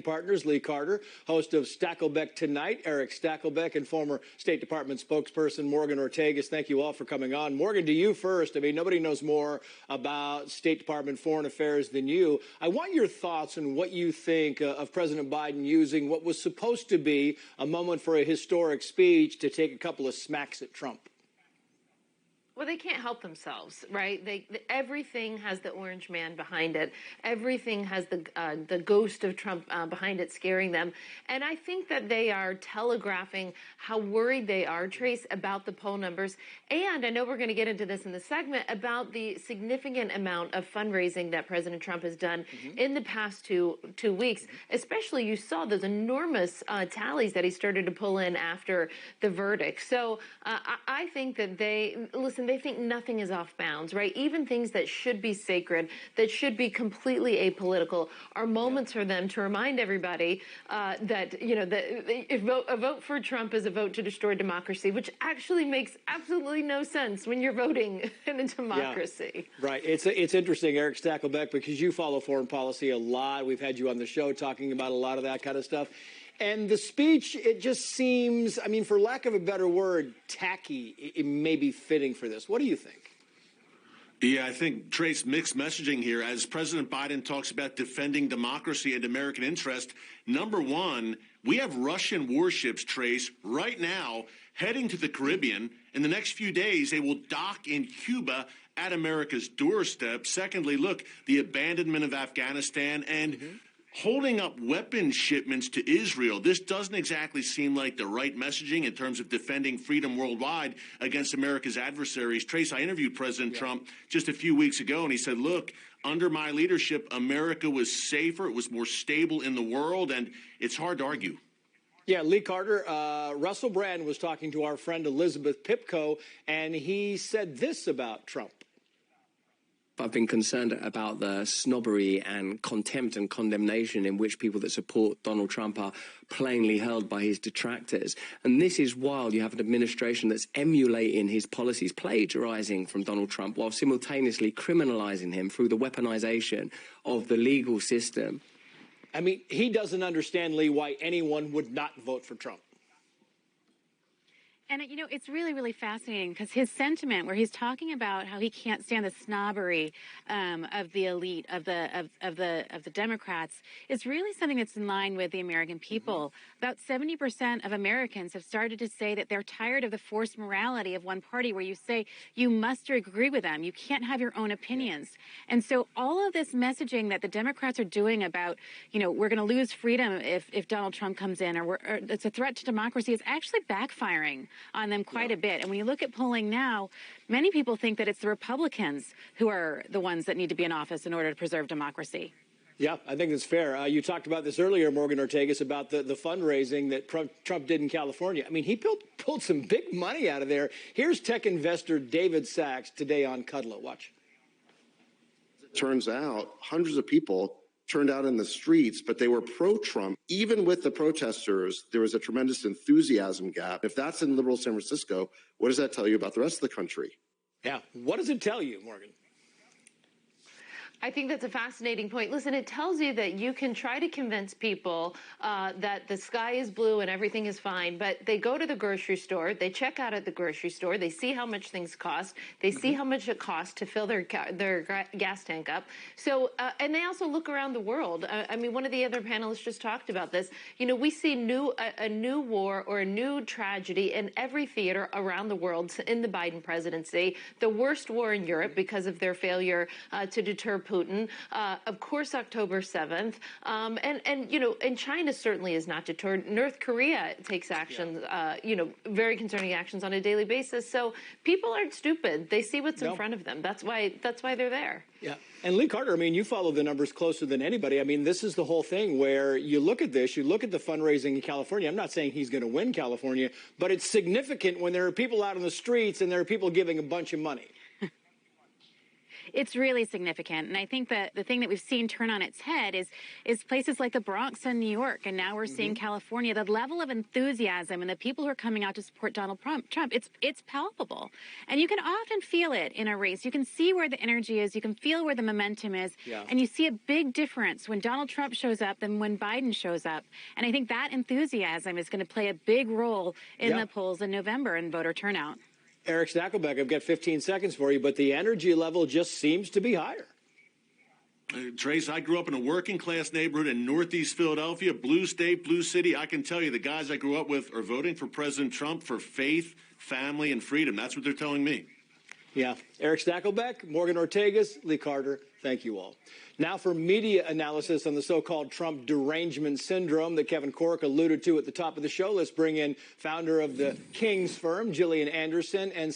Partners, Lee Carter, host of Stacklebeck Tonight, Eric Stacklebeck, and former State Department spokesperson Morgan Ortagus. Thank you all for coming on. Morgan, to you first. I mean, nobody knows more about State Department foreign affairs than you. I want your thoughts on what you think of President Biden using what was supposed to be a moment for a historic speech to take a couple of smacks at Trump. Well, they can't help themselves, right? Everything has the orange man behind it. Everything has the ghost of Trump behind it, scaring them. And I think that they are telegraphing how worried they are, Trace, about the poll numbers. And I know we're going to get into this in the segment about the significant amount of fundraising that President Trump has done in the past two weeks. Especially, you saw those enormous tallies that he started to pull in after the verdict. So I think that they think nothing is off bounds, right? Even things that should be sacred, that should be completely apolitical, are moments for them to remind everybody that, you know, a vote for Trump is a vote to destroy democracy, which actually makes absolutely no sense when you're voting in a democracy. Yeah, right. It's interesting, Eric Stacklebeck, because you follow foreign policy a lot. We've had you on the show talking about a lot of that kind of stuff. And the speech, it just seems, I mean, for lack of a better word, tacky. It may be fitting for this. What do you think? Yeah, I think, Trace, mixed messaging here. As President Biden talks about defending democracy and American interest, number one, we have Russian warships, Trace, right now heading to the Caribbean. In the next few days, they will dock in Cuba at America's doorstep. Secondly, look, the abandonment of Afghanistan and holding up weapons shipments to Israel. This doesn't exactly seem like the right messaging in terms of defending freedom worldwide against America's adversaries. Trace, I interviewed President Trump just a few weeks ago, and he said, look, under my leadership, America was safer, it was more stable in the world, and it's hard to argue. Yeah, Lee Carter, Russell Brand was talking to our friend Elizabeth Pipko, and he said this about Trump. I've been concerned about the snobbery and contempt and condemnation in which people that support Donald Trump are plainly held by his detractors. And this is while you have an administration that's emulating his policies, plagiarizing from Donald Trump, while simultaneously criminalizing him through the weaponization of the legal system. I mean, he doesn't understand, Lee, why anyone would not vote for Trump. And, you know, it's really, really fascinating because his sentiment where he's talking about how he can't stand the snobbery of the elite, of the Democrats, is really something that's in line with the American people. About 70% of Americans have started to say that they're tired of the forced morality of one party where you say you must agree with them. You can't have your own opinions. And so all of this messaging that the Democrats are doing about, you know, we're going to lose freedom if Donald Trump comes in, or it's a threat to democracy, is actually backfiring on them quite a bit. And when you look at polling now, many people think that it's the Republicans who are the ones that need to be in office in order to preserve democracy. Yeah, I think that's fair. You talked about this earlier, Morgan Ortagus, about the fundraising that Trump did in California. I mean, he pulled some big money out of there. Here's tech investor David Sachs today on Kudlow. Watch. It turns out hundreds of people turned out in the streets, but they were pro-Trump. Even with the protesters, there was a tremendous enthusiasm gap. If that's in liberal San Francisco, what does that tell you about the rest of the country? Yeah, what does it tell you, Morgan? I think that's a fascinating point. Listen, it tells you that you can try to convince people that the sky is blue and everything is fine, but they go to the grocery store, they check out at the grocery store, they see how much things cost, they see how much it costs to fill their gas tank up. So, and they also look around the world. I mean, one of the other panelists just talked about this. You know, we see a new war or a new tragedy in every theater around the world in the Biden presidency. The worst war in Europe because of their failure to deter Putin, of course, October 7th, and you know, and China certainly is not deterred. North Korea takes actions, you know, very concerning actions on a daily basis. So people aren't stupid; they see what's in front of them. That's why they're there. Yeah, and Lee Carter, I mean, you follow the numbers closer than anybody. I mean, this is the whole thing where you look at this, you look at the fundraising in California. I'm not saying he's going to win California, but it's significant when there are people out on the streets and there are people giving a bunch of money. it's really significant. And I think that the thing that we've seen turn on its head is places like the Bronx and New York, and now we're seeing California. The level of enthusiasm and the people who are coming out to support Donald Trump, it's palpable. And you can often feel it in a race. You can see where the energy is. You can feel where the momentum is. Yeah. And you see a big difference when Donald Trump shows up than when Biden shows up. And I think that enthusiasm is going to play a big role in the polls in November and voter turnout. Eric Stakelbeck, I've got 15 seconds for you, but the energy level just seems to be higher. Trace, I grew up in a working class neighborhood in Northeast Philadelphia, blue state, blue city. I can tell you the guys I grew up with are voting for President Trump for faith, family, and freedom. That's what they're telling me. Yeah. Eric Stakelbeck, Morgan Ortagus, Lee Carter, thank you all. Now for media analysis on the so-called Trump derangement syndrome that Kevin Corke alluded to at the top of the show, let's bring in founder of the King's firm, Gillian Anderson, and